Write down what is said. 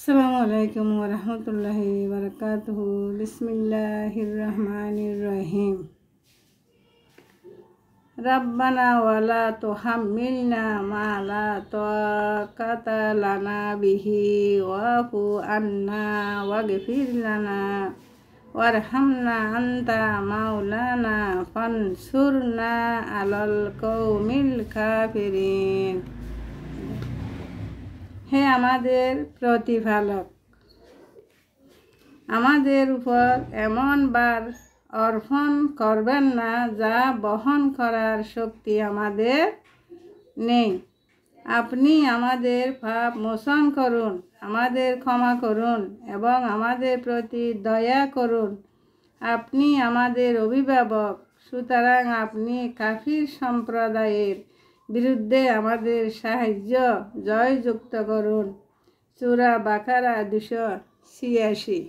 আসসালামু আলাইকুম ওয়া রাহমাতুল্লাহি ওয়া বারাকাতুহু। বিসমিল্লাহির রহমানির রহিম। রাব্বানা ওয়ালা তুহাম্মিলনা মা লা তাকাতা লানা বিহি ওয়াফু আন্না ওয়াগফির লানা ওয়ারহামনা আনতা মাওলানা ফানসুরনা আলাল কওমিল কাফিরিন। হে আমাদের প্রতিপালক, আমাদের উপর এমন বার অর্পণ করবেন না যা বহন করার শক্তি আমাদের নেই। আপনি আমাদের পাপ মোচন করুন, আমাদের ক্ষমা করুন এবং আমাদের প্রতি দয়া করুন। আপনি আমাদের অভিভাবক, সুতরাং আপনি কাফির সম্প্রদায়ের বিরুদ্ধে আমাদের সাহায্য জয়যুক্ত করুন। সূরা বাকারা 286।